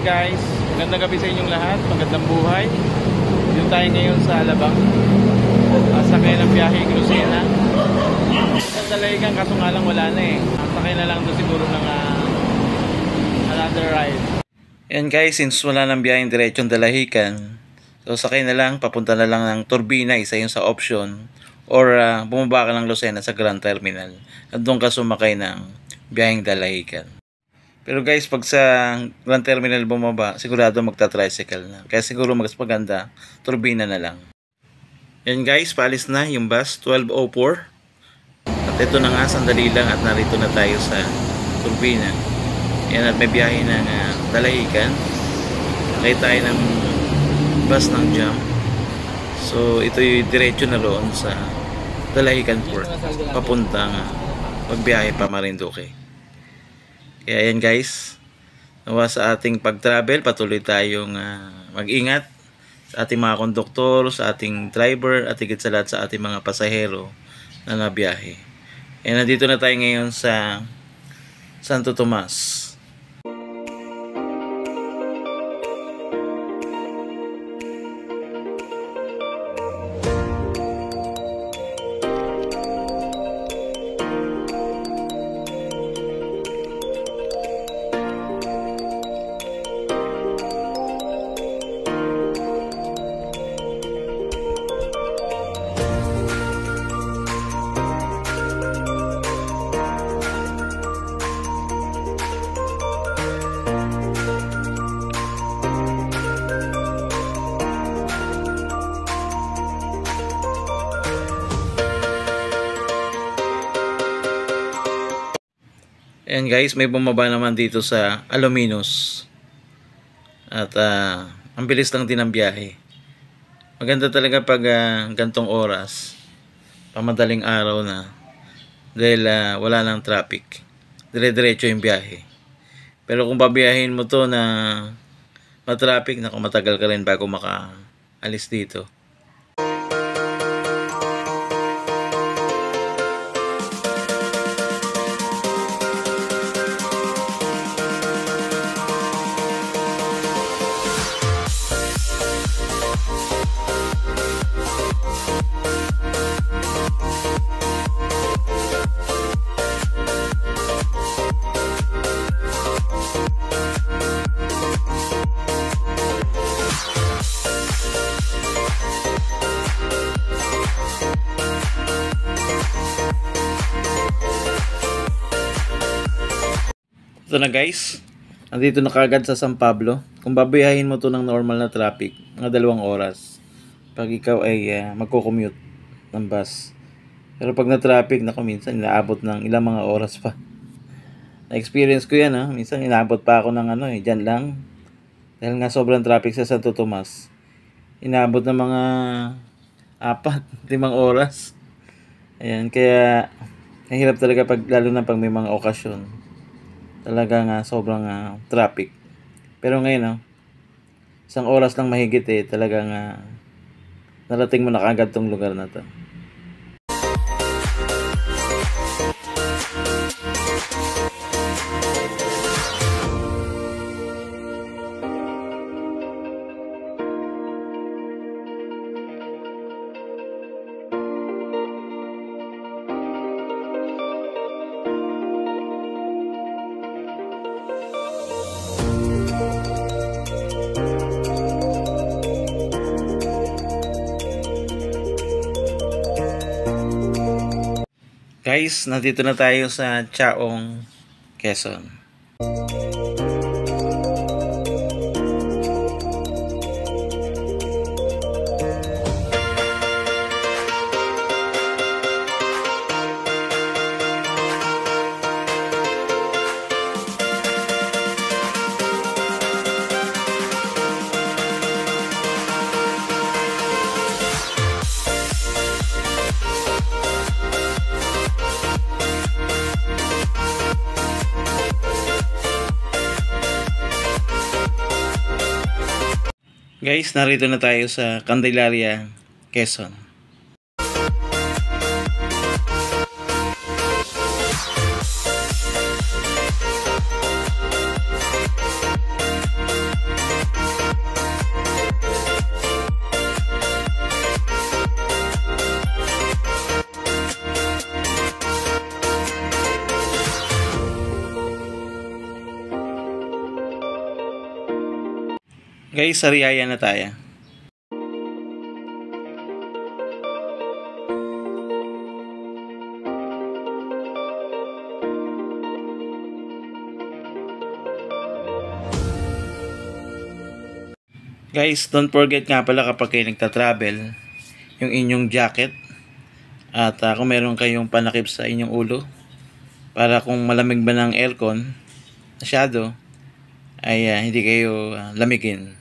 guys, magandang gabi sa inyong lahat, magandang buhay. Dito tayo ngayon sa Alabang. Sakay ng biyahe Lucena. Sa Dalahican, kaso nga lang wala na eh. Sakay na lang doon siguro ng another ride. Yan guys, since wala nang biyaheng diretsong Dalahican, so sakay na lang, papunta na lang ng Turbina, isa yun sa option. Or bumaba ka ng Lucena sa Grand Terminal. At doon ka sumakay ng biyaheng Dalahican. Pero guys, pag sa Grand Terminal bumaba, sigurado magta-tricycle na. Kaya siguro mas maganda, Turbina na lang. Yan guys, paalis na yung bus, 12:04. At ito na nga, sandali lang at narito na tayo sa Turbina. Yan, at may biyahe ng Dalahican. Nakita tayo ng bus ng Jam. So ito yung diretso na roon sa Dalahican Port, papuntang pagbiyahe pa Marinduque. Kaya yan guys, nawa sa ating pag-travel, patuloy tayong mag-ingat sa ating mga konduktor, sa ating driver, at higit sa lahat sa ating mga pasahero na nabiyahe. E nandito na tayo ngayon sa Santo Tomas. Ayan guys, may bumaba naman dito sa Alaminos. At ang bilis lang din ang biyahe. Maganda talaga pag gantong oras, pamadaling araw na, dahil wala nang traffic. Dire-diretso yung biyahe. Pero kung babiyahin mo to na matraffic, naku, matagal ka rin bago makaalis dito. Ito na guys, nandito na kagad sa San Pablo. Kung babiyahin mo to ng normal na traffic, mga 2 oras pag ikaw ay magko-commute ng bus. Pero pag na-traffic, naku, minsan inaabot ng ilang mga oras pa. Na-experience ko yan, minsan inaabot pa ako ng dyan lang. Dahil nga sobrang traffic sa Santo Tomas, inaabot ng mga 4-5 oras. Ayan, kaya nahirap talaga lalo na pag may mga okasyon. Talagang sobrang traffic. Pero ngayon, 1 oras lang mahigit talagang narating mo na kaagad tong lugar na to. Guys, nandito na tayo sa Chaong, Quezon. Guys, narito na tayo sa Candelaria, Quezon. Guys, Sariaya na tayo. Guys, don't forget nga pala kapag kayo nagta-travel, yung inyong jacket at kung meron kayong panakip sa inyong ulo para kung malamig ba ng aircon masyado ay hindi kayo lamigin.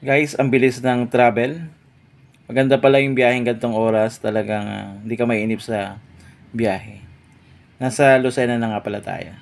Guys, ang bilis ng travel. Maganda pala yung biyaheng gantong oras. Talagang hindi ka mainip sa biyahe. Nasa Lucena na nga pala tayo.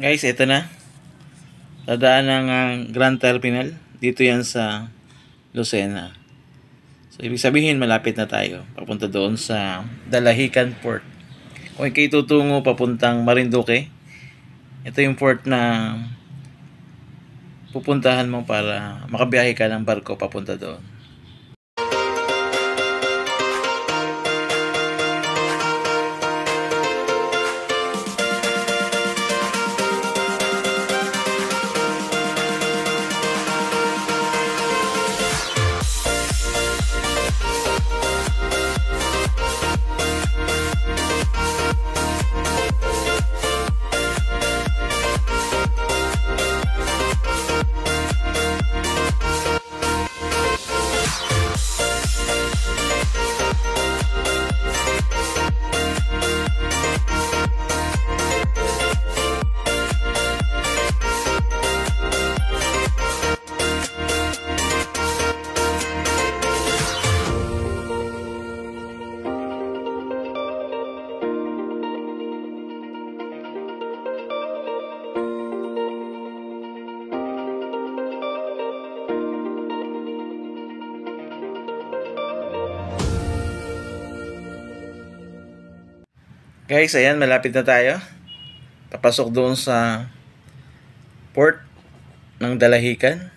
Guys, ito na. Dadaan ng Grand Terminal. Dito yan sa Lucena. So, ibig sabihin, malapit na tayo. Papunta doon sa Dalahican Port. Kung ikay tutungo papuntang Marinduque, ito yung port na pupuntahan mo para makabiyahe ka ng barko papunta doon. Guys, ayan, malapit na tayo. Papasok doon sa port ng Dalahican.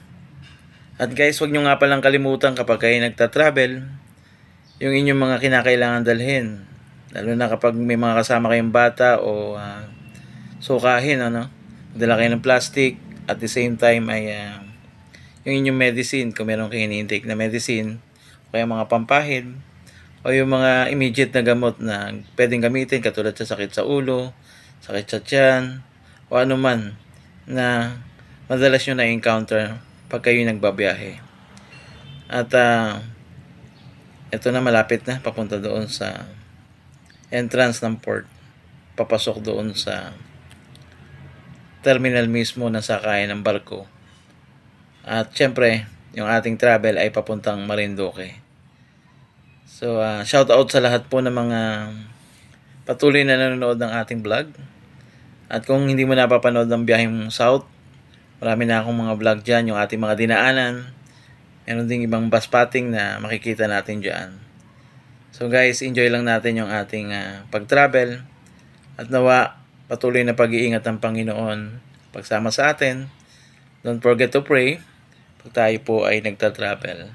At guys, huwag nyo nga palang kalimutan kapag kayo nagta-travel, yung inyong mga kinakailangan dalhin. Lalo na kapag may mga kasama kayong bata o sukahin, ano? Magdala kayo ng plastic. At the same time ay yung inyong medicine, kung meron kayong ini-intake na medicine, o kaya mga pampahid, o yung mga immediate na gamot na pwedeng gamitin katulad sa sakit sa ulo, sakit sa tiyan, o ano man na madalas nyo na-encounter pag kayo nagbabiyahe. At ito na, malapit na papunta doon sa entrance ng port, papasok doon sa terminal mismo na sakayan ng barko. At syempre, yung ating travel ay papuntang Marinduque. So, shout out sa lahat po ng mga patuloy na nanonood ng ating vlog. At kung hindi mo napapanood ang biyaheng South, marami na akong mga vlog dyan, yung ating mga dinaanan. Meron ding ibang bus spotting na makikita natin dyan. So guys, enjoy lang natin yung ating pag-travel. At nawa, patuloy na pag-iingat ng Panginoon pagsama sa atin. Don't forget to pray pag tayo po ay nagta-travel.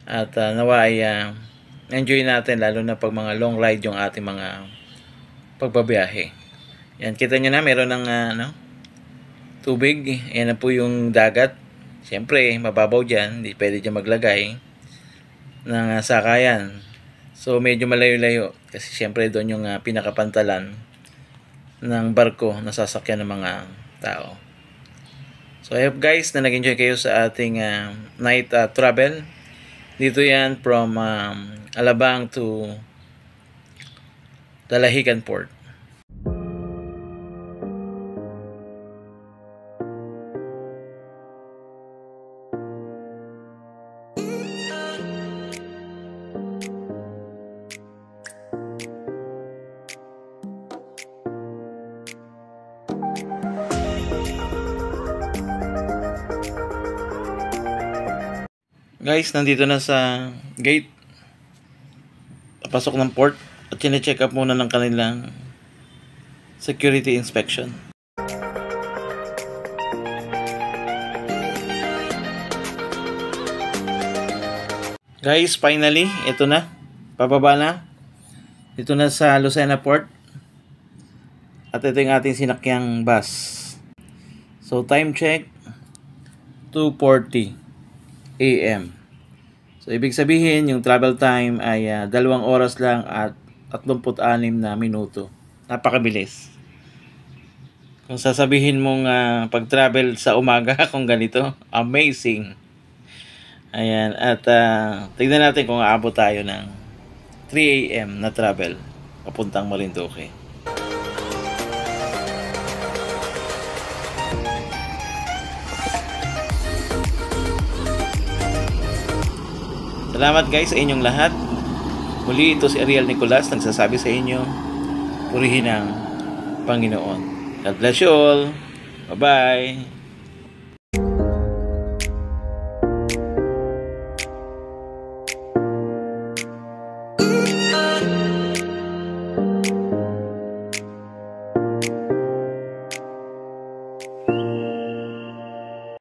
At nawa ay enjoy natin, lalo na pag mga long ride yung ating mga pagbabiyahe. Yan, kita nyo na, meron ng tubig. Yan na po yung dagat. Siyempre, mababaw dyan. Hindi pwede dyan maglagay ng sakayan. So, medyo malayo-layo. Kasi siyempre, doon yung pinakapantalan ng barko na sasakyan ng mga tao. So, I hope guys na nag-enjoy kayo sa ating night travel. Dito yan from Alabang to Dalahican Port. Guys, nandito na sa gate, pasok ng port, at chine-check up muna ng kanilang security inspection. Guys, finally, ito na, pababa na. Dito na sa Lucena Port. At ito yung ating sinakyang bus. So, time check, 2:40 AM. So, ibig sabihin, yung travel time ay 2 oras lang at 36 na minuto. Napakabilis. Kung sasabihin mong pag-travel sa umaga kung ganito, amazing. Ayan, at tignan natin kung aabot tayo ng 3 AM na travel papuntang Marinduque. Salamat guys sa inyong lahat. Muli, ito si Ariel Nicolas nagsasabi sa inyo, purihin ang Panginoon. God bless you all. Bye-bye.